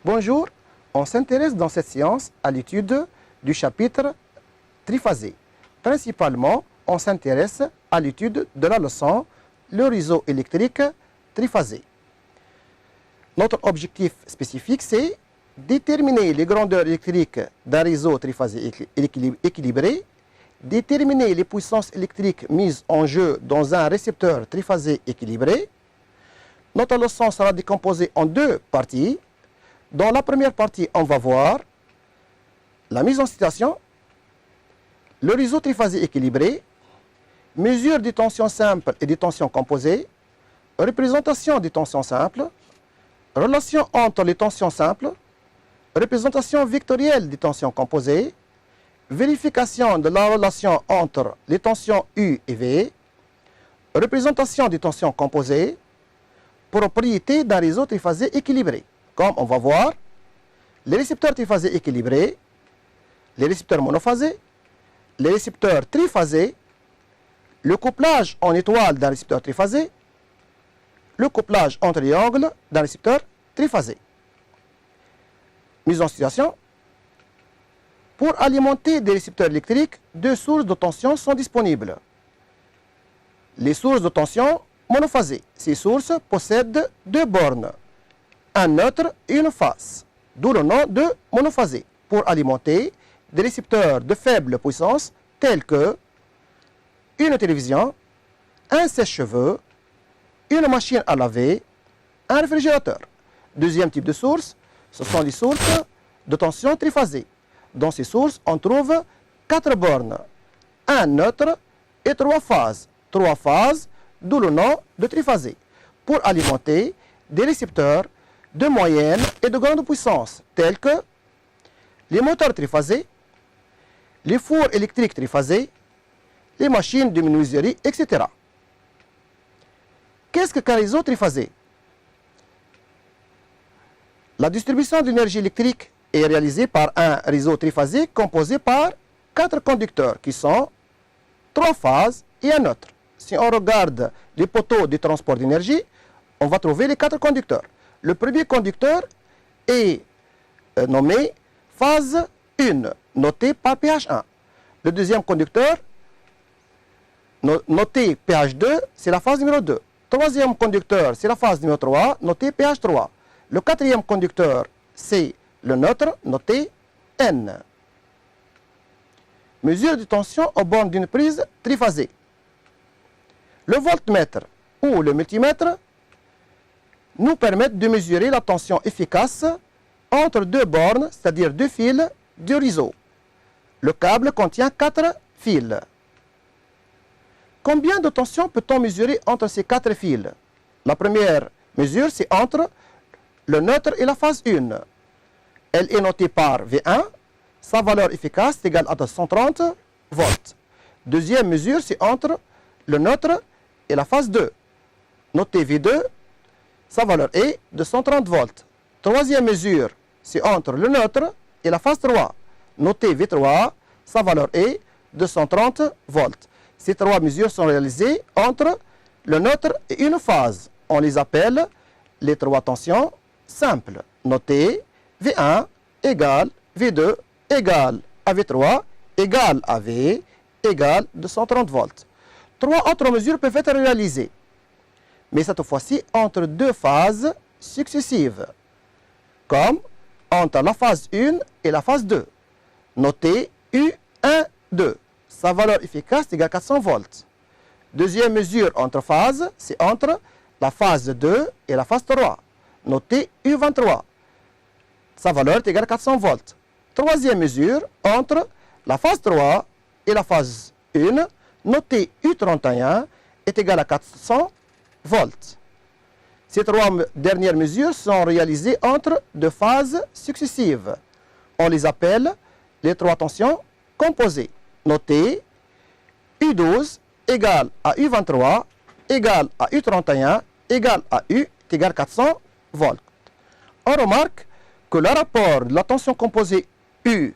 Bonjour, on s'intéresse dans cette séance à l'étude du chapitre triphasé. Principalement, on s'intéresse à l'étude de la leçon le réseau électrique triphasé. Notre objectif spécifique, c'est déterminer les grandeurs électriques d'un réseau triphasé équilibré, déterminer les puissances électriques mises en jeu dans un récepteur triphasé équilibré. Notre leçon sera décomposée en deux parties. Dans la première partie, on va voir la mise en situation, le réseau triphasé équilibré, mesure des tensions simples et des tensions composées, représentation des tensions simples, relation entre les tensions simples, représentation vectorielle des tensions composées, vérification de la relation entre les tensions U et V, représentation des tensions composées, propriétés d'un réseau triphasé équilibré. Comme on va voir, les récepteurs triphasés équilibrés, les récepteurs monophasés, les récepteurs triphasés, le couplage en étoile d'un récepteur triphasé, le couplage en triangle d'un récepteur triphasé. Mise en situation. Pour alimenter des récepteurs électriques, deux sources de tension sont disponibles. Les sources de tension monophasées. Ces sources possèdent deux bornes, un neutre et une face, d'où le nom de monophasé, pour alimenter des récepteurs de faible puissance tels que une télévision, un sèche-cheveux, une machine à laver, un réfrigérateur. Deuxième type de source, ce sont les sources de tension triphasées. Dans ces sources, on trouve quatre bornes, un neutre et trois phases. Trois phases, d'où le nom de triphasé, pour alimenter des récepteurs de moyenne et de grande puissance, tels que les moteurs triphasés, les fours électriques triphasés, les machines de menuiserie, etc. Qu'est-ce qu'un réseau triphasé? La distribution d'énergie électrique est réalisée par un réseau triphasé composé par quatre conducteurs qui sont trois phases et un neutre. Si on regarde les poteaux de transport d'énergie, on va trouver les quatre conducteurs. Le premier conducteur est nommé phase 1, noté par pH1. Le deuxième conducteur, noté pH2, c'est la phase numéro 2. Troisième conducteur, c'est la phase numéro 3, noté pH3. Le quatrième conducteur, c'est le neutre, noté N. Mesure de tension aux bornes d'une prise triphasée. Le voltmètre ou le multimètre nous permettent de mesurer la tension efficace entre deux bornes, c'est-à-dire deux fils du réseau. Le câble contient 4 fils. Combien de tension peut-on mesurer entre ces 4 fils? La première mesure, c'est entre le neutre et la phase 1. Elle est notée par V1. Sa valeur efficace est égale à 230 volts. Deuxième mesure, c'est entre le neutre et la phase 2. Notée V2. Sa valeur est de 130 volts. Troisième mesure, c'est entre le neutre et la phase 3. Notée V3, sa valeur est de 130 volts. Ces trois mesures sont réalisées entre le neutre et une phase. On les appelle les trois tensions simples. Notées V1 égale V2 égale à V3 égale à V égale de 130 volts. Trois autres mesures peuvent être réalisées, mais cette fois-ci entre deux phases successives, comme entre la phase 1 et la phase 2. Notez U1, 2. Sa valeur efficace est égale à 400 volts. Deuxième mesure entre phases, c'est entre la phase 2 et la phase 3. Notez U23. Sa valeur est égale à 400 volts. Troisième mesure entre la phase 3 et la phase 1. Notez U31 est égal à 400 volts. Ces trois dernières mesures sont réalisées entre deux phases successives. On les appelle les trois tensions composées. Notez U12 égale à U23 égale à U31 égale à U est égal à 400 volts. On remarque que le rapport de la tension composée U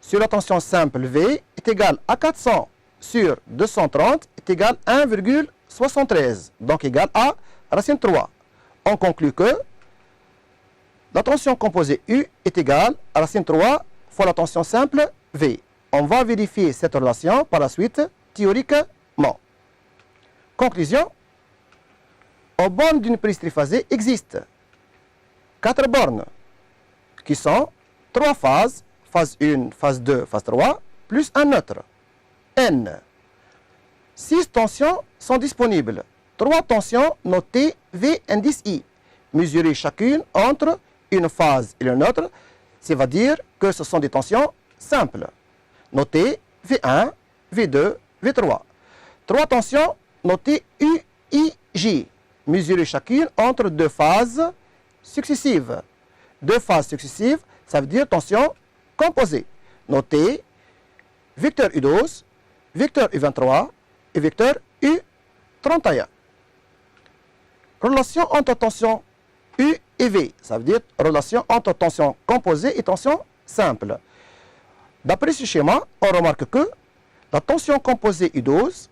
sur la tension simple V est égal à 400 sur 230 est égal à 1,73, donc égal à racine 3. On conclut que La tension composée U est égale à racine 3 fois la tension simple V. On va vérifier cette relation par la suite théoriquement. Conclusion. Aux bornes d'une prise triphasée existent 4 bornes qui sont 3 phases, phase 1, phase 2, phase 3, plus un neutre, N. 6 tensions sont disponibles. 3 tensions notées V indice I, mesurées chacune entre une phase et le neutre, c'est-à-dire que ce sont des tensions simples, notées V1, V2, V3. 3 tensions notées U, I, J, mesurées chacune entre 2 phases successives. 2 phases successives, ça veut dire tension composée, notée vecteur U12, vecteur U23 et vecteur U31. Relation entre tension U et V, ça veut dire relation entre tension composée et tension simple. D'après ce schéma, on remarque que la tension composée U12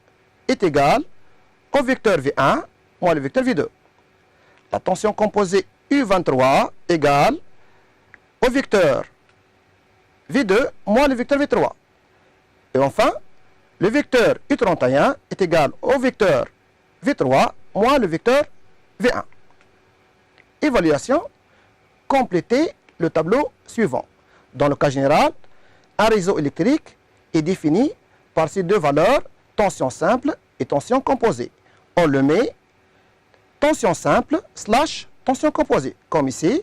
est égale au vecteur V1 moins le vecteur V2. La tension composée U23 égale au vecteur V2 moins le vecteur V3. Et enfin, le vecteur U31 est égal au vecteur V3 moins le vecteur V1. Évaluation. Complétez le tableau suivant. Dans le cas général, un réseau électrique est défini par ces deux valeurs, tension simple et tension composée. On le met tension simple slash tension composée. Comme ici,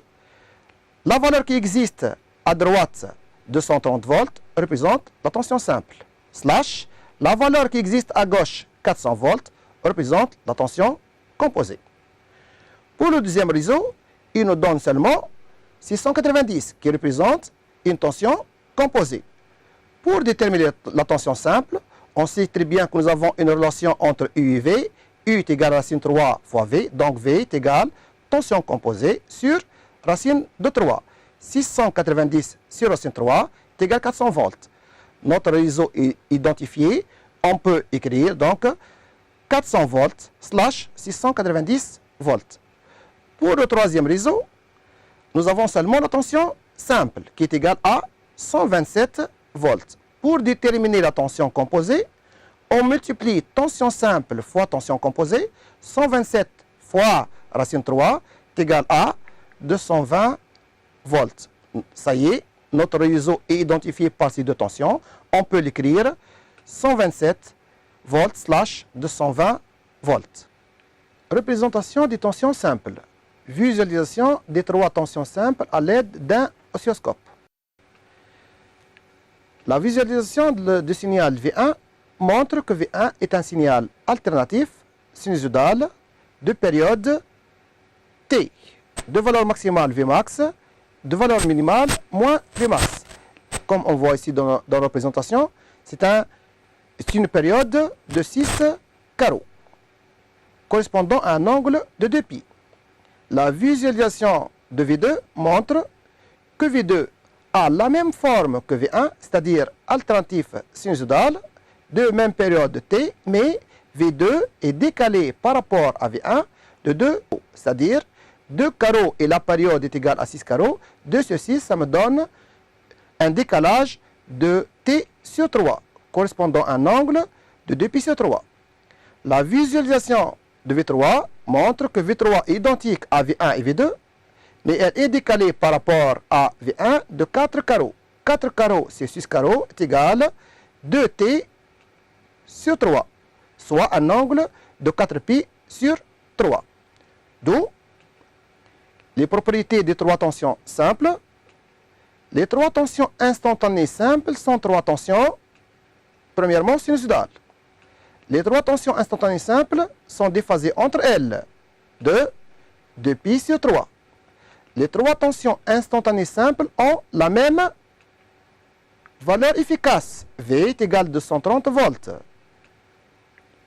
la valeur qui existe à droite, 230 volts, représente la tension simple. Slash, la valeur qui existe à gauche, 400 volts, représente la tension composée. Pour le deuxième réseau, il nous donne seulement 690 qui représente une tension composée. Pour déterminer la tension simple, on sait très bien que nous avons une relation entre U et V. U est égal à racine 3 fois V, donc V est égal tension composée sur racine de 3. 690 sur racine 3 est égal à 400 volts. Notre réseau est identifié. On peut écrire donc 400 volts slash 690 volts. Pour le troisième réseau, nous avons seulement la tension simple qui est égale à 127 volts. Pour déterminer la tension composée, on multiplie tension simple fois tension composée. 127 fois racine 3 est égal à 220 volts. Ça y est, notre réseau est identifié par ces deux tensions. On peut l'écrire 127 volts slash 220 volts. Représentation des tensions simples. Visualisation des trois tensions simples à l'aide d'un oscilloscope. La visualisation du signal V1 montre que V1 est un signal alternatif sinusoïdal de période T, de valeur maximale Vmax, de valeur minimale moins Vmax. Comme on voit ici dans la représentation, c'est une période de 6 carreaux, correspondant à un angle de 2π. La visualisation de V2 montre que V2 a la même forme que V1, c'est-à-dire alternatif sinusoïdal, de même période T, mais V2 est décalé par rapport à V1 de 2, c'est-à-dire 2 carreaux et la période est égale à 6 carreaux. 2 sur 6, ça me donne un décalage de T sur 3, correspondant à un angle de 2π sur 3. La visualisation de V3 montre que V3 est identique à V1 et V2, mais elle est décalée par rapport à V1 de 4 carreaux. 4 carreaux sur 6 carreaux est égal à 2T sur 3, soit un angle de 4π sur 3. D'où les propriétés des trois tensions simples. Les trois tensions instantanées simples sont trois tensions, premièrement, sinusoïdales. Les trois tensions instantanées simples sont déphasées entre elles de 2π sur 3. Les trois tensions instantanées simples ont la même valeur efficace. V est égal à 230 volts.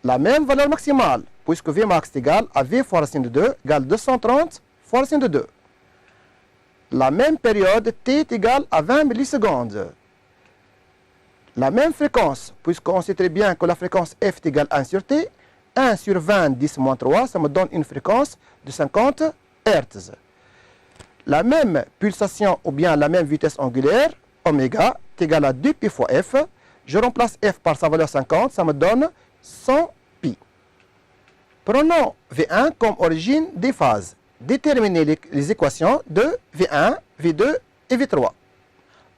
La même valeur maximale, puisque Vmax est égal à V fois racine de 2 égale 230 fois racine de 2. La même période T est égale à 20 millisecondes. La même fréquence, puisqu'on sait très bien que la fréquence F est égale à 1 sur T. 1 sur 20, 10 moins 3, ça me donne une fréquence de 50 Hz. la même pulsation ou bien la même vitesse angulaire, oméga, est égal à 2pi fois f. Je remplace f par sa valeur 50, ça me donne 100 pi. Prenons V1 comme origine des phases. Déterminez les équations de V1, V2 et V3.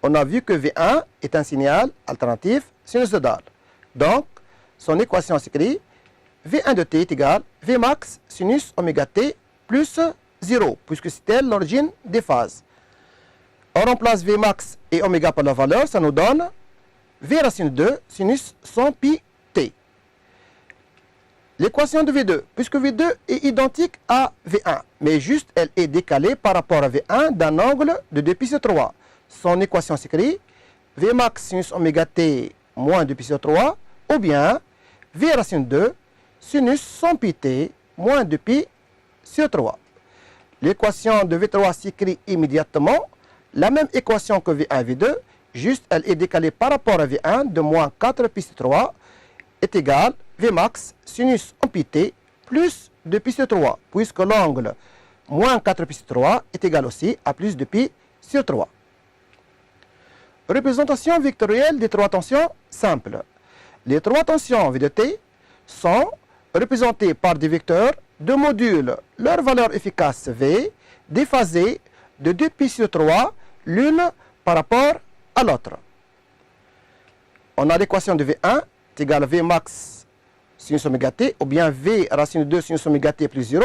On a vu que V1 est un signal alternatif sinusoïdal. Donc, son équation s'écrit V1 de t est égal V max sinus oméga t plus 0, puisque c'était l'origine des phases. On remplace V max et oméga par la valeur, ça nous donne V racine 2 sinus 100 pi t. L'équation de V2, puisque V2 est identique à V1, mais juste elle est décalée par rapport à V1 d'un angle de 2pi sur 3. Son équation s'écrit V max sinus oméga t moins 2pi sur 3, ou bien V racine 2 sinus 100 pi t moins 2pi sur 3. L'équation de V3 s'écrit immédiatement, la même équation que V1 et V2, juste elle est décalée par rapport à V1 de moins 4pi sur 3, est égale V max sinus 1 pi t plus 2pi sur 3, puisque l'angle moins 4pi sur 3 est égal aussi à plus 2pi sur 3. Représentation vectorielle des trois tensions simples. Les trois tensions V de t sont représentées par des vecteurs de modules leur valeur efficace V déphasées de 2pi sur 3 l'une par rapport à l'autre. On a l'équation de V1 est égale à V max sinus oméga t ou bien V racine 2 sinus oméga t plus 0.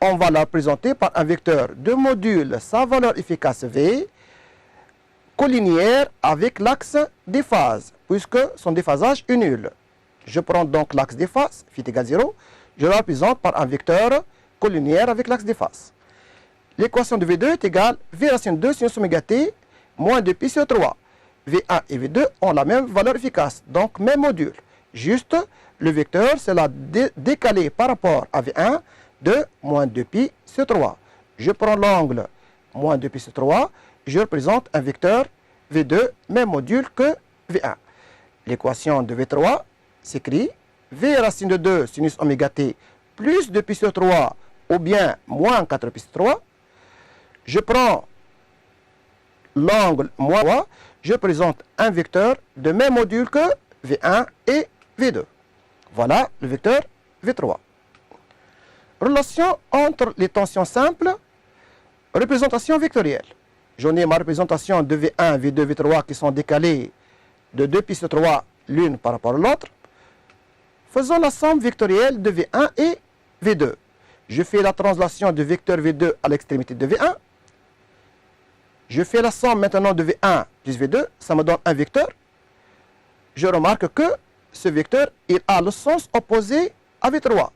On va la représenter par un vecteur de module sa valeur efficace V collinéaire avec l'axe des phases, puisque son déphasage est nul. Je prends donc l'axe des phases, phi est égal à 0. Je la représente par un vecteur collinéaire avec l'axe des phases. L'équation de V2 est égale à V racine 2 sinus oméga t moins 2pi sur 3. V1 et V2 ont la même valeur efficace, donc même module. Juste, le vecteur, c'est la décalé par rapport à V1 de moins 2pi sur 3. Je prends l'angle moins 2pi sur 3, je représente un vecteur V2, même module que V1. L'équation de V3 s'écrit V racine de 2 sinus oméga t plus 2pi sur 3 ou bien moins 4pi sur 3. Je prends l'angle moins 3, je présente un vecteur de même module que V1 et V2. Voilà le vecteur V3. Relation entre les tensions simples, représentation vectorielle. J'en ai ma représentation de V1, V2, V3 qui sont décalées de 2pi sur 3 l'une par rapport à l'autre. Faisons la somme vectorielle de V1 et V2. Je fais la translation de vecteur V2 à l'extrémité de V1. Je fais la somme maintenant de V1 plus V2, ça me donne un vecteur. Je remarque que ce vecteur, il a le sens opposé à V3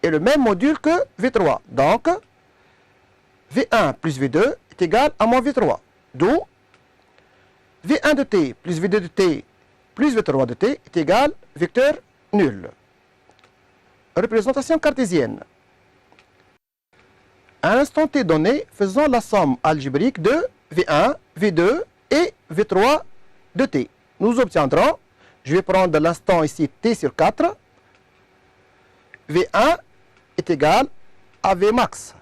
et le même module que V3. Donc, V1 plus V2 est égal à moins V3. D'où V1 de t plus V2 de t plus V3 de t est égal à vecteur nul. Représentation cartésienne. À un instant t donné, faisons la somme algébrique de V1, V2 et V3 de t. Nous obtiendrons, je vais prendre l'instant ici t sur 4, V1 est égal à V max.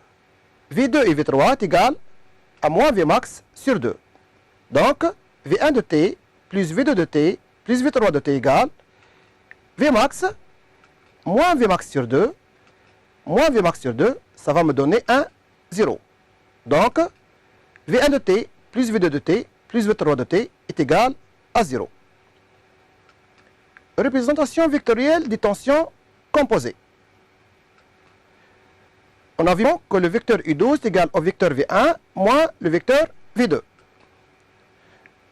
V2 et V3 est égal à moins V max sur 2. Donc, V1 de t plus V2 de t plus V3 de t égale V max moins V max sur 2 moins V max sur 2, ça va me donner un 0. Donc, V1 de t plus V2 de t plus V3 de t est égal à 0. Représentation vectorielle des tensions composées. On a vu que le vecteur U12 est égal au vecteur V1 moins le vecteur V2.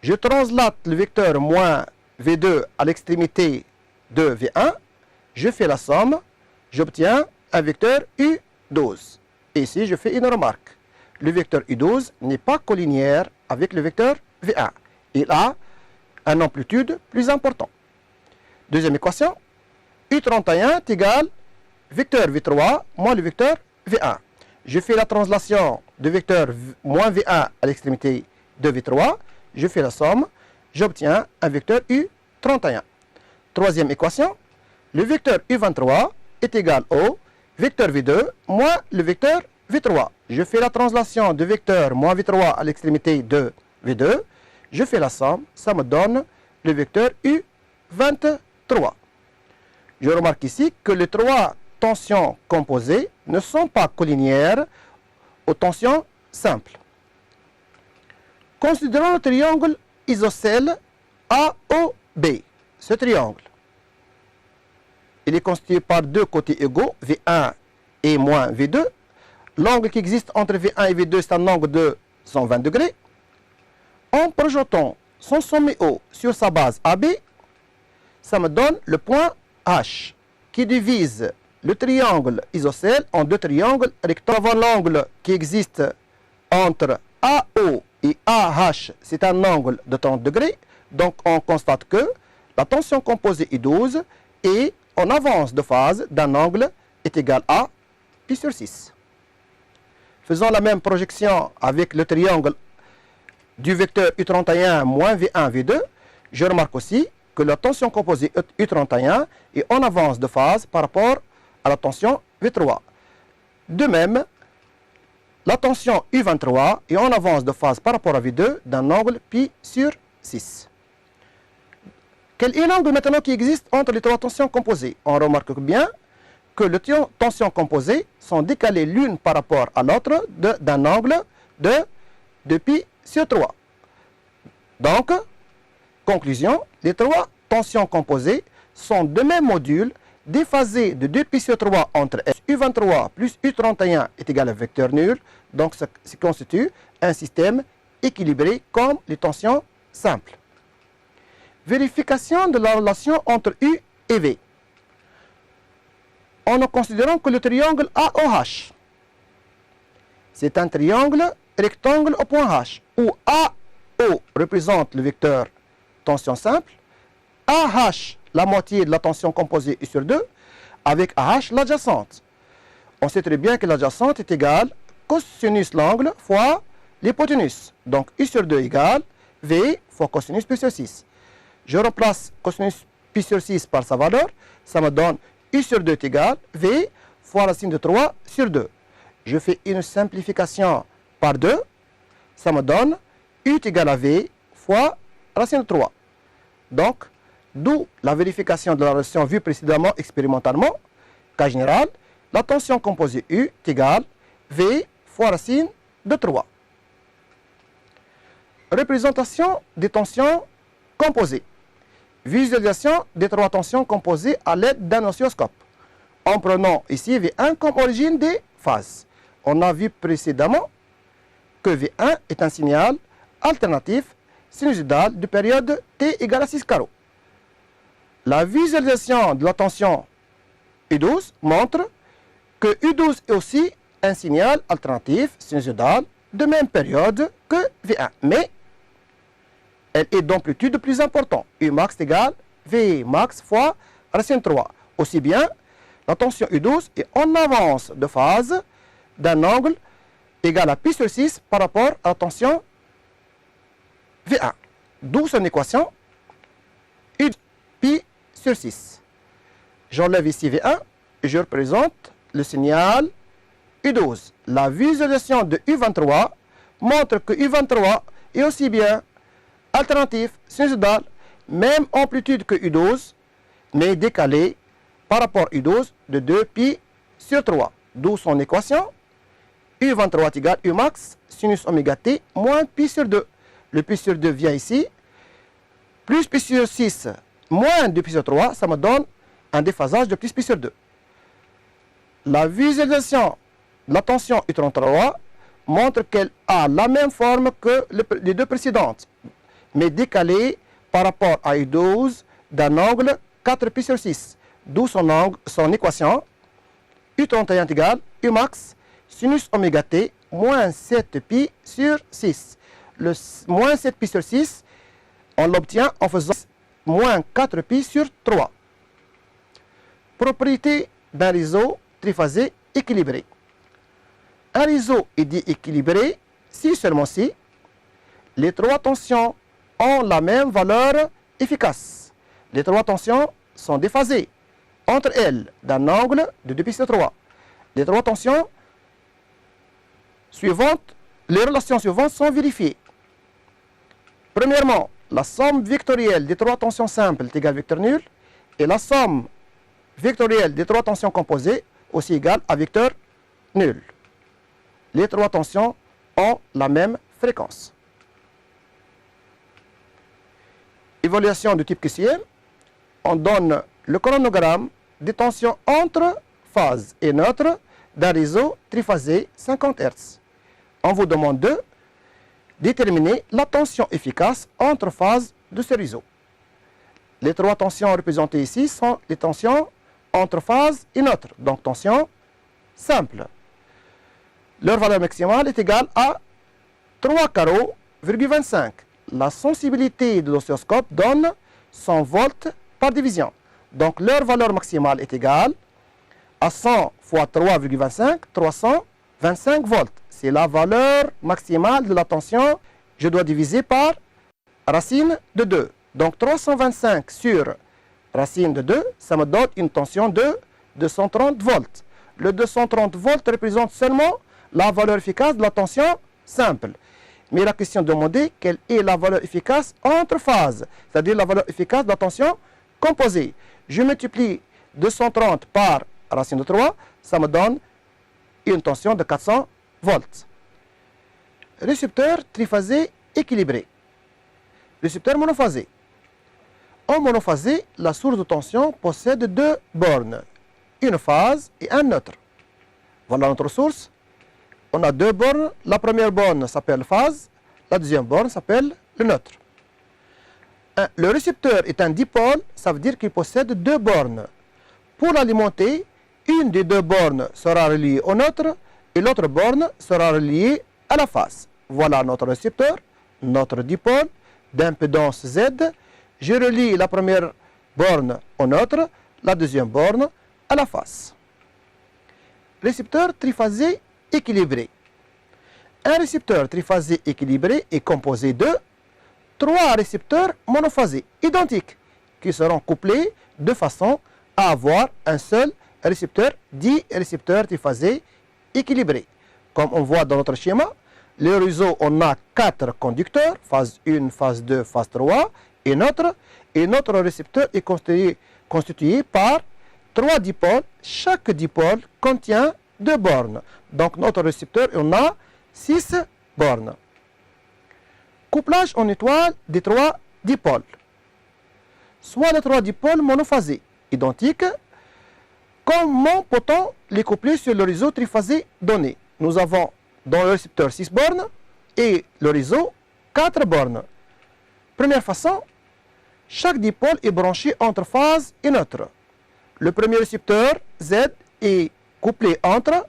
Je translate le vecteur moins V2 à l'extrémité de V1. Je fais la somme. J'obtiens un vecteur U12. Et ici, je fais une remarque. Le vecteur U12 n'est pas collinéaire avec le vecteur V1. Il a une amplitude plus importante. Deuxième équation. U31 est égal vecteur V3 moins le vecteur V1. Je fais la translation de vecteur moins V1 à l'extrémité de V3. Je fais la somme. J'obtiens un vecteur U31. Troisième équation. Le vecteur U23 est égal au vecteur V2 moins le vecteur V3. Je fais la translation de vecteur moins V3 à l'extrémité de V2. Je fais la somme, ça me donne le vecteur U23. Je remarque ici que les trois tensions composées ne sont pas collinières aux tensions simples. Considérons le triangle isocèle AOB. Ce triangle, il est constitué par deux côtés égaux, V1 et moins V2. L'angle qui existe entre V1 et V2, c'est un angle de 120 degrés. En projetant son sommet haut sur sa base AB, ça me donne le point H qui divise le triangle isocèle en deux triangles rectangulaires. L'angle qui existe entre AO et AH, c'est un angle de 30 degrés. Donc on constate que la tension composée I12 est en avance de phase d'un angle est égal à pi sur 6. Faisons la même projection avec le triangle du vecteur U31 moins V1, V2. Je remarque aussi que la tension composée U31 est en avance de phase par rapport à la tension V3. De même, la tension U23 est en avance de phase par rapport à V2 d'un angle pi sur 6. Quel est l'angle maintenant qui existe entre les trois tensions composées? On remarque bien que les tensions composées sont décalées l'une par rapport à l'autre d'un angle de pi sur 3. Donc, conclusion, les trois tensions composées sont de même module déphasés de 2π sur 3 entre U23 plus U31 est égal à vecteur nul. Donc, ça constitue un système équilibré comme les tensions simples. Vérification de la relation entre U et V. En considérant que le triangle AOH, c'est un triangle rectangle au point H, où AO représente le vecteur tension simple, AH la moitié de la tension composée U sur 2, avec AH l'adjacente. On sait très bien que l'adjacente est égale cosinus l'angle fois l'hypoténuse. Donc U sur 2 égale V fois cosinus pi sur 6. Je remplace cosinus pi sur 6 par sa valeur, ça me donne U sur 2 est égal V fois racine de 3 sur 2. Je fais une simplification par 2, ça me donne U est égal à V fois racine de 3. Donc, d'où la vérification de la relation vue précédemment expérimentalement. Cas général, la tension composée U est égale V fois racine de 3. Représentation des tensions composées. Visualisation des trois tensions composées à l'aide d'un oscilloscope. En prenant ici V1 comme origine des phases. On a vu précédemment que V1 est un signal alternatif sinusoïdal de période t égale à 6 carreaux. La visualisation de la tension U12 montre que U12 est aussi un signal alternatif sinusoïdal de même période que V1. Mais elle est d'amplitude plus importante. U max égale V max fois racine 3. Aussi bien, la tension U12 est en avance de phase d'un angle égal à pi sur 6 par rapport à la tension V1. D'où son équation U pi sur 6. J'enlève ici V1 et je représente le signal U12. La visualisation de U23 montre que U23 est aussi bien alternatif sinusoïdal, même amplitude que U12, mais décalé par rapport à U12 de 2π sur 3. D'où son équation U23 est égal U max sinus oméga t moins π sur 2. Le π sur 2 vient ici, plus π sur 6 moins 2π sur 3, ça me donne un déphasage de plus π sur 2. La visualisation de la tension U33 montre qu'elle a la même forme que les deux précédentes, mais décalée par rapport à U12 d'un angle 4π sur 6. D'où son équation U31 est égal U max sinus oméga t moins 7π sur 6. Le moins 7π sur 6, on l'obtient en faisant moins 4π sur 3. Propriété d'un réseau triphasé équilibré. Un réseau est dit équilibré si seulement si les trois tensions ont la même valeur efficace. Les trois tensions sont déphasées entre elles d'un angle de 2π sur 3. Les trois tensions les relations suivantes sont vérifiées. Premièrement, la somme vectorielle des trois tensions simples est égale à vecteur nul et la somme vectorielle des trois tensions composées aussi égale à vecteur nul. Les trois tensions ont la même fréquence. Évaluation du type QCM, on donne le chronogramme des tensions entre phase et neutre d'un réseau triphasé 50 Hz. On vous demande de déterminer la tension efficace entre phases de ce réseau. Les trois tensions représentées ici sont les tensions entre phase et neutre, donc tension simple. Leur valeur maximale est égale à 3 carreaux,25. La sensibilité de l'oscilloscope donne 100 volts par division. Donc leur valeur maximale est égale à 100 fois 3,25, 325 volts. C'est la valeur maximale de la tension. Je dois diviser par racine de 2. Donc 325 sur racine de 2, ça me donne une tension de 230 volts. Le 230 volts représente seulement la valeur efficace de la tension simple. Mais la question demandée, quelle est la valeur efficace entre phases, c'est-à-dire la valeur efficace de la tension composée. Je multiplie 230 par racine de 3, ça me donne une tension de 400 volts. Récepteur triphasé équilibré. Récepteur monophasé. En monophasé, la source de tension possède deux bornes, une phase et un neutre. Voilà notre source. On a deux bornes. La première borne s'appelle phase, la deuxième borne s'appelle le neutre. Le récepteur est un dipôle, ça veut dire qu'il possède deux bornes. Pour l'alimenter, une des deux bornes sera reliée au neutre et l'autre borne sera reliée à la phase. Voilà notre récepteur, notre dipôle d'impédance Z. Je relie la première borne au neutre, la deuxième borne à la phase. Récepteur triphasé équilibré. Un récepteur triphasé équilibré est composé de trois récepteurs monophasés identiques qui seront couplés de façon à avoir un seul récepteur dit récepteur triphasé équilibré. Comme on voit dans notre schéma, le réseau, on a 4 conducteurs, phase 1, phase 2, phase 3 et notre récepteur est constitué par 3 dipôles. Chaque dipôle contient 2 bornes. Donc notre récepteur, on a 6 bornes. Couplage en étoile des 3 dipôles. Soit les 3 dipôles monophasés, identiques. Comment peut-on les coupler sur le réseau triphasé donné? Nous avons dans le récepteur 6 bornes et le réseau 4 bornes. Première façon, chaque dipôle est branché entre phase et neutre. Le premier récepteur Z est couplé entre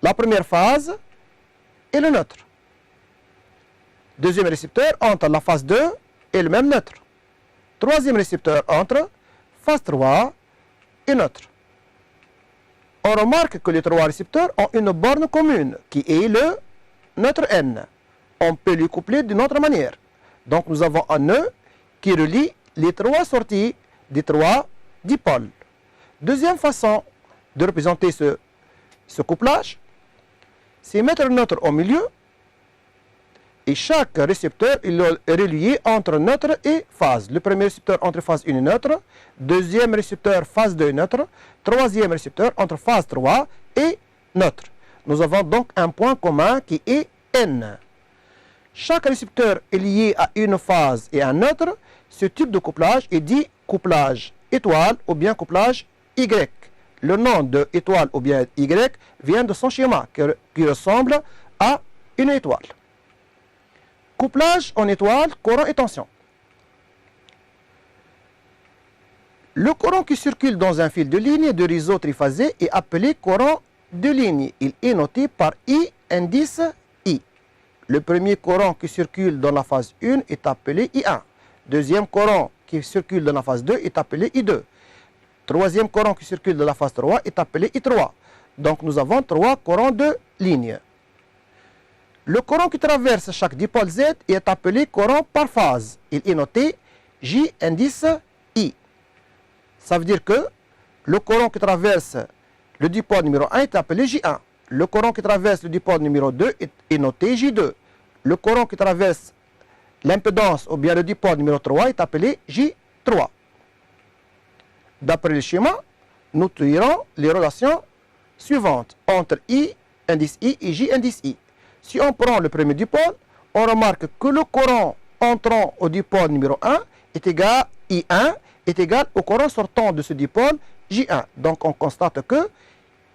la première phase et le neutre. Deuxième récepteur entre la phase 2 et le même neutre. Troisième récepteur entre phase 3 et neutre. On remarque que les 3 récepteurs ont une borne commune qui est le neutre N. On peut les coupler d'une autre manière. Donc nous avons un nœud qui relie les 3 sorties des 3 dipôles. Deuxième façon de représenter ce couplage, c'est mettre le neutre au milieu et chaque récepteur est relié entre neutre et phase. Le premier récepteur entre phase 1 et neutre, deuxième récepteur phase 2 et neutre, troisième récepteur entre phase 3 et neutre. Nous avons donc un point commun qui est N. Chaque récepteur est lié à une phase et un neutre. Ce type de couplage est dit couplage étoile ou bien couplage Y. Le nom de étoile ou bien Y vient de son schéma qui ressemble à une étoile. Couplage en étoile, courant et tension. Le courant qui circule dans un fil de ligne de réseau triphasé est appelé courant de ligne. Il est noté par I, indice I. Le premier courant qui circule dans la phase 1 est appelé I1. Deuxième courant qui circule dans la phase 2 est appelé I2. Troisième courant qui circule dans la phase 3 est appelé I3. Donc nous avons 3 courants de ligne. Le courant qui traverse chaque dipôle Z est appelé courant par phase. Il est noté J indice I. Ça veut dire que le courant qui traverse le dipôle numéro 1 est appelé J1. Le courant qui traverse le dipôle numéro 2 est noté J2. Le courant qui traverse l'impédance ou bien le dipôle numéro 3 est appelé J3. D'après le schéma, nous tirons les relations suivantes entre I, indice I et J, indice I. Si on prend le premier dipôle, on remarque que le courant entrant au dipôle numéro 1 est égal I1 est égal au courant sortant de ce dipôle J1. Donc on constate que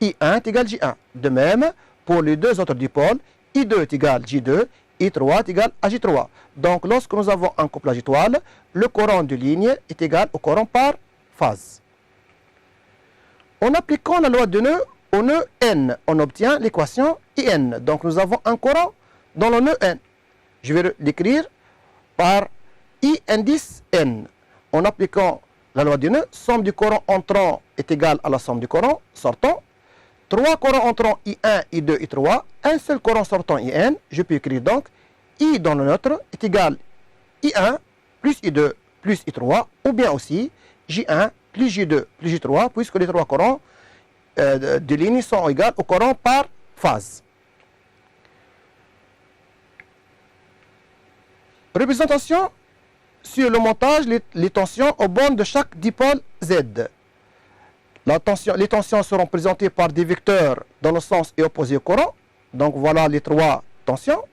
I1 est égal J1. De même, pour les deux autres dipôles, I2 est égal J2, I3 est égal à J3. Donc lorsque nous avons un couplage étoile, le courant de ligne est égal au courant par phase. En appliquant la loi de nœud au nœud N, on obtient l'équation IN. Donc nous avons un courant dans le nœud N. Je vais l'écrire par I indice N. En appliquant la loi du nœud, somme du courant entrant est égale à la somme du courant sortant. 3 courants entrants I1, I2, I3, un seul courant sortant IN. Je peux écrire donc I dans le neutre est égal I1 plus I2 plus I3, ou bien aussi J1 plus J2 plus J3, puisque les trois courants de ligne sont égaux au courant par phase. Représentation sur le montage, les tensions aux bornes de chaque dipôle Z. Les tensions seront présentées par des vecteurs dans le sens et opposé au courant. Donc voilà les trois tensions.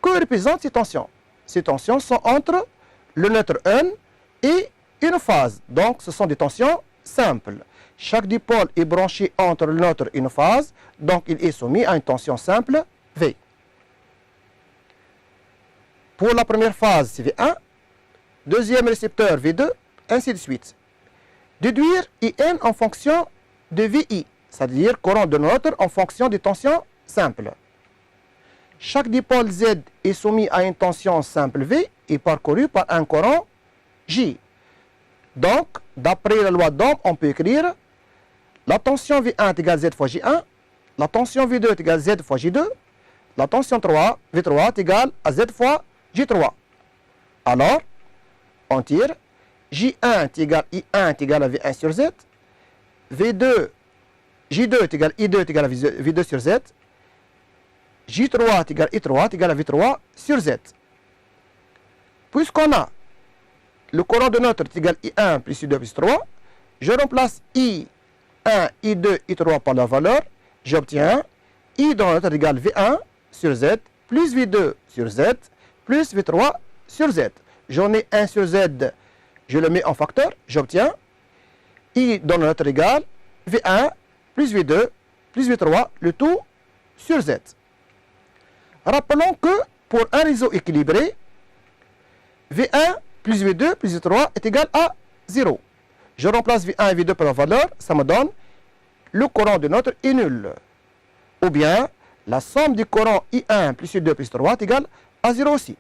Que représentent ces tensions? Ces tensions sont entre le neutre N et une phase. Donc ce sont des tensions simples. Chaque dipôle est branché entre le neutre et une phase. Donc il est soumis à une tension simple V. Pour la première phase, c'est V1. Deuxième récepteur, V2, ainsi de suite. Déduire IN en fonction de VI, c'est-à-dire courant de neutre en fonction des tensions simples. Chaque dipôle Z est soumis à une tension simple V et parcouru par un courant J. Donc, d'après la loi d'Ohm, on peut écrire la tension V1 est égale Z fois J1, la tension V2 est égale Z fois J2, la tension V3 est égale à Z fois J3. Alors, on tire J1 est égal I1 est égal à V1 sur Z, J2 est égal I2 est égal à V2 sur Z, J3 est égal I3 est égal à V3 sur Z. Puisqu'on a le courant de neutre est égal I1 plus I2 plus 3, je remplace I1, I2, I3 par leur valeur, j'obtiens I dans le neutre égale V1 sur Z plus V2 sur Z plus V3 sur Z. J'en ai 1 sur Z, je le mets en facteur, j'obtiens I dans le neutre égale V1 plus V2 plus V3, le tout sur Z. Rappelons que pour un réseau équilibré, V1 plus V2 plus V3 est égal à 0. Je remplace V1 et V2 par la valeur, ça me donne le courant de neutre est nul. Ou bien, la somme du courant I1 plus I2 plus 3 est égale à 0 aussi.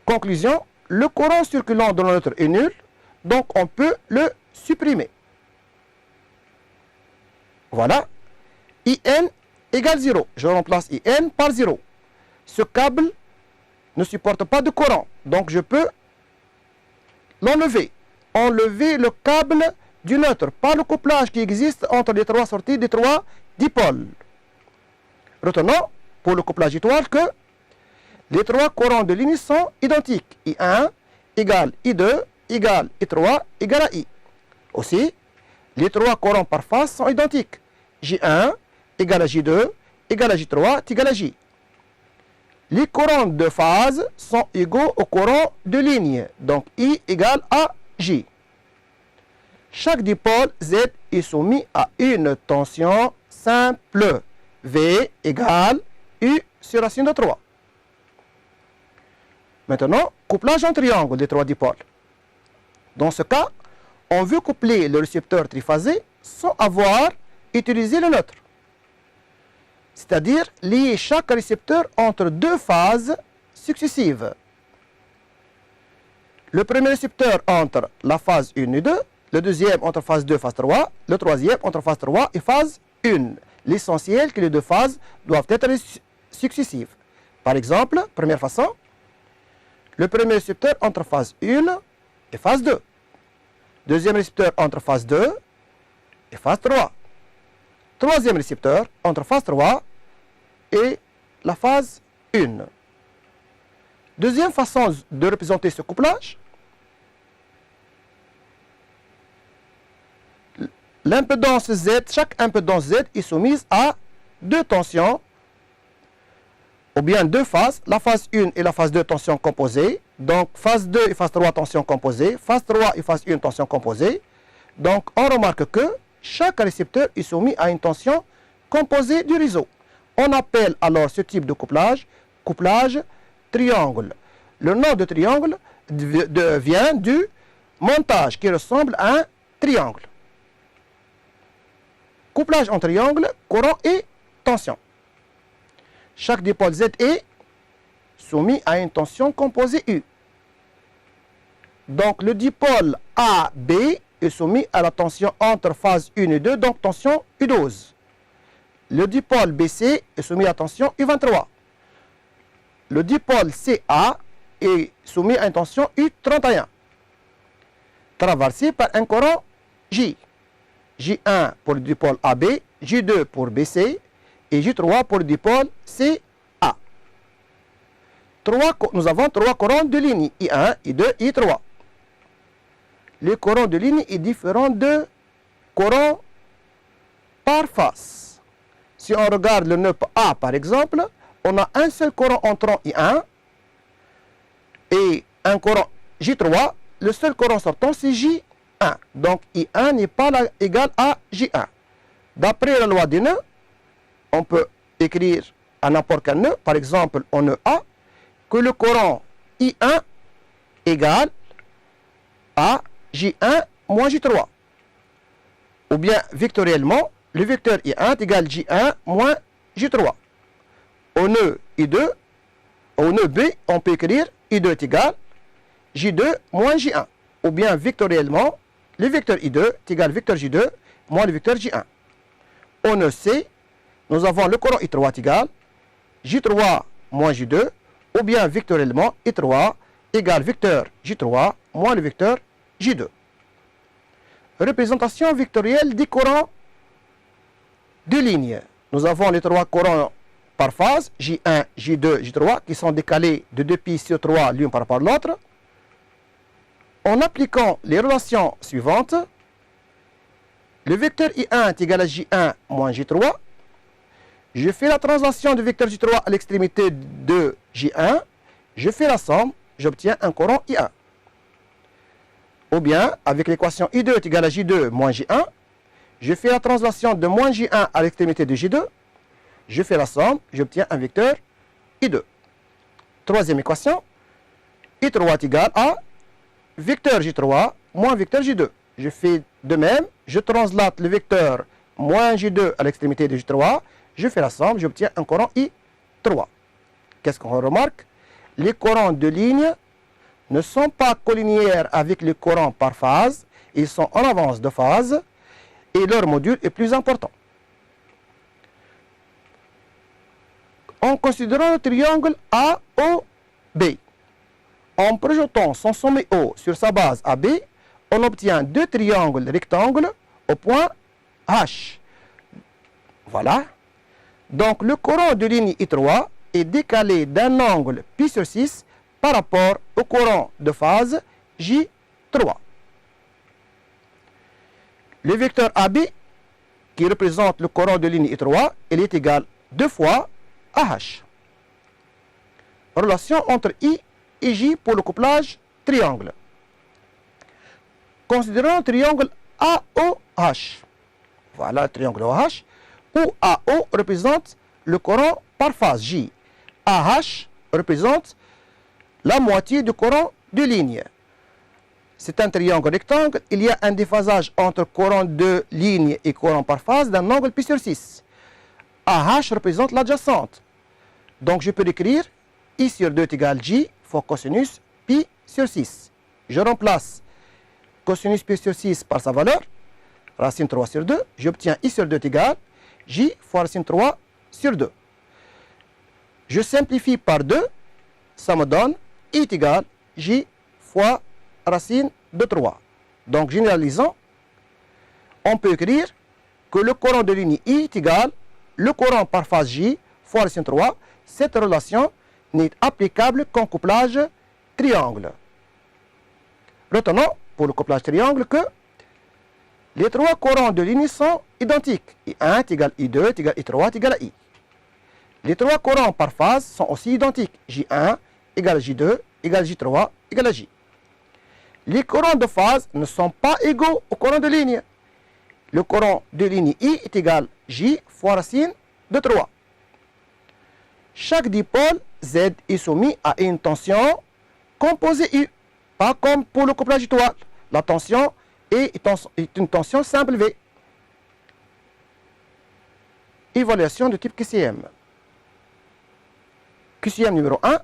Conclusion, le courant circulant dans le neutre est nul, donc on peut le supprimer. Voilà, IN égale 0. Je remplace IN par 0. Ce câble ne supporte pas de courant, donc je peux l'enlever. Enlever le câble du neutre, pas le couplage qui existe entre les trois sorties des trois dipôles. Retenons pour le couplage étoile que les trois courants de ligne sont identiques. I1 égale I2 égale I3 égale à I. Aussi, les trois courants par phase sont identiques. J1 égale à J2 égale à J3 égale à J. Les courants de phase sont égaux aux courants de ligne. Donc I égale à J. Chaque dipôle Z est soumis à une tension simple. V égale U sur racine de 3. Maintenant, couplage en triangle des trois dipôles. Dans ce cas, on veut coupler le récepteur triphasé sans avoir utilisé le neutre. C'est-à-dire lier chaque récepteur entre deux phases successives. Le premier récepteur entre la phase 1 et 2, le deuxième entre phase 2 et phase 3, le troisième entre phase 3 et phase 1. L'essentiel que les deux phases doivent être successives. Par exemple, première façon, le premier récepteur entre phase 1 et phase 2. Deuxième récepteur entre phase 2 et phase 3. troisième récepteur entre phase 3 et la phase 1. Deuxième façon de représenter ce couplage, l'impédance Z, chaque impédance Z est soumise à deux tensions, ou bien deux phases, la phase 1 et la phase 2 tensions composées, donc phase 2 et phase 3 tensions composées, phase 3 et phase 1 tensions composées. Donc on remarque que chaque récepteur est soumis à une tension composée du réseau. On appelle alors ce type de couplage triangle. Le nom de triangle vient du montage qui ressemble à un triangle. Couplage en triangle, courant et tension. Chaque dipôle Z est soumis à une tension composée U. Donc le dipôle AB est soumis à la tension entre phase 1 et 2, donc tension U12. Le dipôle BC est soumis à la tension U23. Le dipôle CA est soumis à une tension U31, traversé par un courant J. J1 pour le dipôle AB, J2 pour BC et J3 pour le dipôle CA. Nous avons trois courants de ligne, I1, I2, I3. Le courant de ligne est différent de courant par phase. Si on regarde le nœud A par exemple, on a un seul courant entrant I1 et un courant J3. Le seul courant sortant c'est J1. Donc I1 n'est pas égal à J1. D'après la loi des nœuds, on peut écrire à n'importe quel nœud, par exemple en nœud A, que le courant I1 égale à J1 moins J3. Ou bien vectoriellement, le vecteur I1 égale J1 moins J3. Au nœud I2, au nœud B, on peut écrire I2 est égal J2 moins J1. Ou bien vectoriellement, le vecteur I2 est égal vecteur J2 moins le vecteur J1. Au nœud C, nous avons le courant I3 est égal J3 moins J2, ou bien vectoriellement I3 égale vecteur J3 moins le vecteur J2. Représentation vectorielle des courants de ligne. Nous avons les trois courants par phase, J1, J2, J3, qui sont décalés de 2π sur 3 l'une par rapport à l'autre. En appliquant les relations suivantes, le vecteur I1 est égal à J1 moins J3. Je fais la translation du vecteur J3 à l'extrémité de J1. Je fais la somme, j'obtiens un courant I1. Ou bien, avec l'équation I2 est égal à J2 moins J1, je fais la translation de moins J1 à l'extrémité de J2. Je fais la somme, j'obtiens un vecteur I2. Troisième équation, I3 est égal à vecteur J3 moins vecteur J2. Je fais de même, je translate le vecteur moins J2 à l'extrémité de J3. Je fais la somme, j'obtiens un courant I3. Qu'est-ce qu'on remarque? Les courants de ligne ne sont pas collinéaires avec les courants par phase. Ils sont en avance de phase et leur module est plus important. En considérant le triangle AOB, en projetant son sommet O sur sa base AB, on obtient deux triangles rectangles au point H. Voilà. Donc le courant de ligne I3 est décalé d'un angle π sur 6 par rapport au courant de phase J3. Le vecteur AB, qui représente le courant de ligne I3, il est égal 2 fois AH. Relation entre I et J pour le couplage triangle. Considérons le triangle AOH. Voilà le triangle OH, où AO représente le courant par phase J. AH représente la moitié du courant de ligne. C'est un triangle rectangle. Il y a un déphasage entre courant de ligne et courant par phase d'un angle π sur 6. AH représente l'adjacente. Donc je peux l'écrire I sur 2 est égal J fois cosinus π sur 6. Je remplace cosinus π sur 6 par sa valeur, racine 3 sur 2. J'obtiens I sur 2 est égal J fois racine 3 sur 2. Je simplifie par 2, ça me donne I est égal J fois racine de 3. Donc généralisant, on peut écrire que le courant de ligne I est égal le courant par phase J fois racine 3. Cette relation n'est applicable qu'en couplage triangle. Retenons pour le couplage triangle que les trois courants de ligne sont identiques. I1 est égal à I2 est égal à I3 est égal à I. Les trois courants par phase sont aussi identiques. J1 égale à J2 égale à J3 égale à J. Les courants de phase ne sont pas égaux au courant de ligne. Le courant de ligne I est égal à J fois racine de 3. Chaque dipôle Z est soumis à une tension composée U. Pas comme pour le couplage étoile. La tension est une tension simple V. Évaluation de type QCM. QCM numéro 1.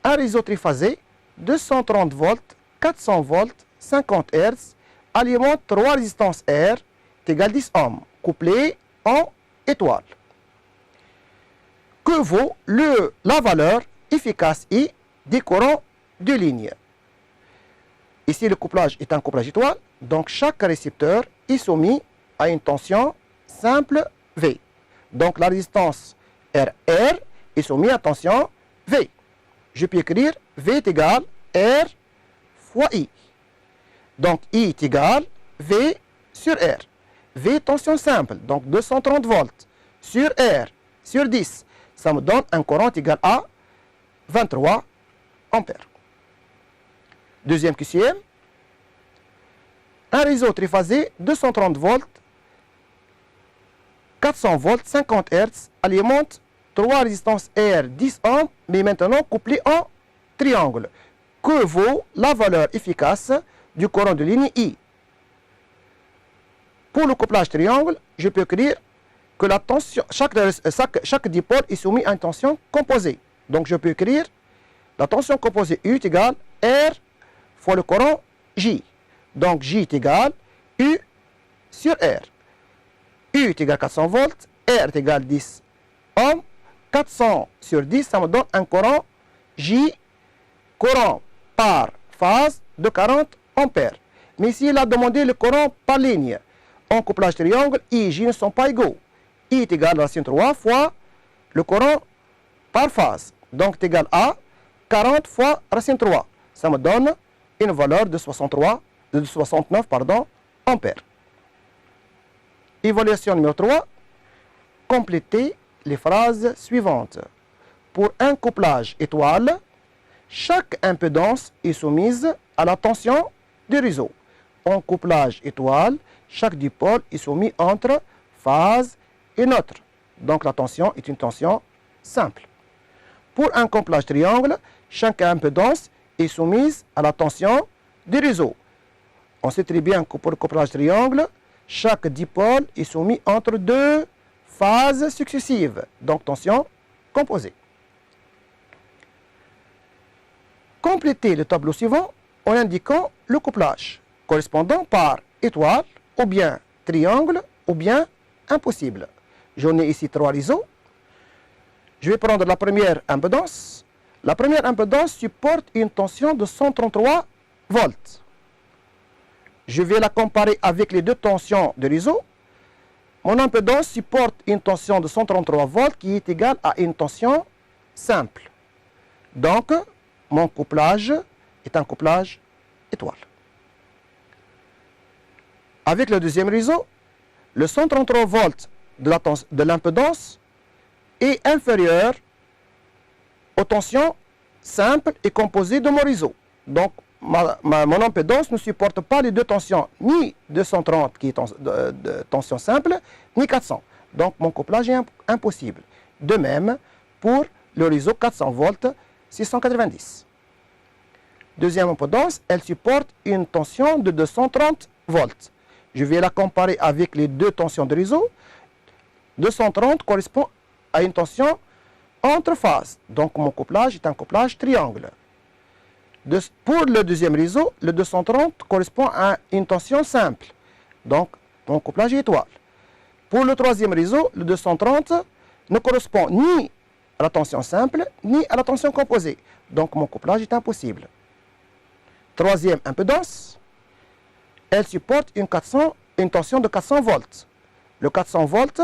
Un réseau triphasé, 230 volts, 400 volts, 50 Hz, alimente 3 résistances R, égale 10 ohms, couplées en étoile. Que vaut la valeur efficace I des courants de ligne? Ici, le couplage est un couplage étoile, donc chaque récepteur est soumis à une tension simple V. Donc la résistance RR est soumise à tension V. Je peux écrire V est égal R fois I. Donc I est égal V sur R. V tension simple, donc 230 volts sur R sur 10. Ça me donne un courant égal à 23 ampères. Deuxième QCM. Un réseau triphasé, 230 volts, 400 volts, 50 Hz, alimente 3 résistances R 10 ohms, mais maintenant couplées en triangle. Que vaut la valeur efficace du courant de ligne I? Pour le couplage triangle, je peux écrire que la tension, chaque dipôle est soumis à une tension composée. Donc je peux écrire la tension composée U est égale R fois le courant J. Donc J est égal U sur R. U est égal à 400 volts, R est égal à 10 ohms. 400 sur 10, ça me donne un courant J, courant par phase de 40 ampères. Mais ici, il a demandé le courant par ligne. En couplage triangle, I et J ne sont pas égaux. I est égal à racine 3 fois le courant par phase. Donc, c'est égal à 40 fois racine 3. Ça me donne une valeur de 69 ampères. Évaluation numéro 3. Complétez les phrases suivantes. Pour un couplage étoile, chaque impédance est soumise à la tension du réseau. En couplage étoile, chaque dipôle est soumis entre phase et neutre. Donc la tension est une tension simple. Pour un couplage triangle, chaque impédance est soumise à la tension du réseau. On sait très bien que pour le couplage triangle, chaque dipôle est soumis entre deux phases successives, donc tension composée. Complétez le tableau suivant en indiquant le couplage correspondant par étoile, ou bien triangle, ou bien impossible. J'en ai ici 3 réseaux. Je vais prendre la première impédance. La première impédance supporte une tension de 133 volts. Je vais la comparer avec les deux tensions de réseau. Mon impédance supporte une tension de 133 volts qui est égale à une tension simple. Donc, mon couplage est un couplage étoile. Avec le deuxième réseau, le 133 volts de l'impédance est inférieur aux tensions simples et composées de mon réseau. Donc, mon impédance ne supporte pas les deux tensions, ni 230 qui est de tension simple, ni 400. Donc, mon couplage est impossible. De même, pour le réseau 400 volts, 690. Deuxième impédance, elle supporte une tension de 230 volts. Je vais la comparer avec les deux tensions de réseau. 230 correspond à une tension entre phases. Donc, mon couplage est un couplage triangle. Pour le deuxième réseau, le 230 correspond à une tension simple. Donc, mon couplage est étoile. Pour le troisième réseau, le 230 ne correspond ni à la tension simple, ni à la tension composée. Donc, mon couplage est impossible. Troisième impédance, elle supporte une tension de 400 volts. Le 400 volts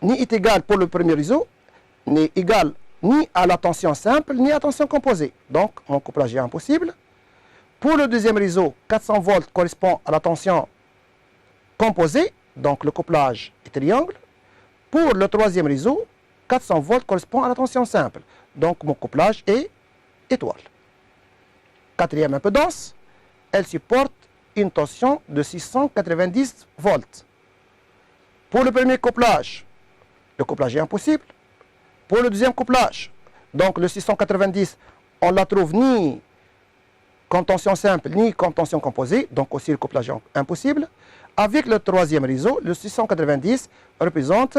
ni est égal pour le premier réseau, n'est égal ni à la tension simple, ni à la tension composée. Donc, mon couplage est impossible. Pour le deuxième réseau, 400 volts correspond à la tension composée, donc le couplage est triangle. Pour le troisième réseau, 400 volts correspond à la tension simple, donc mon couplage est étoile. Quatrième impédance, elle supporte une tension de 690 volts. Pour le premier couplage, le couplage est impossible. Pour le deuxième couplage, donc le 690, on ne la trouve ni comme tension simple, ni comme tension composée, donc aussi le couplage est impossible. Avec le troisième réseau, le 690 représente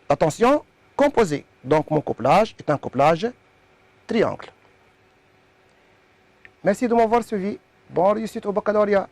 la tension composée. Donc mon couplage est un couplage triangle. Merci de m'avoir suivi. Bonne réussite au baccalauréat.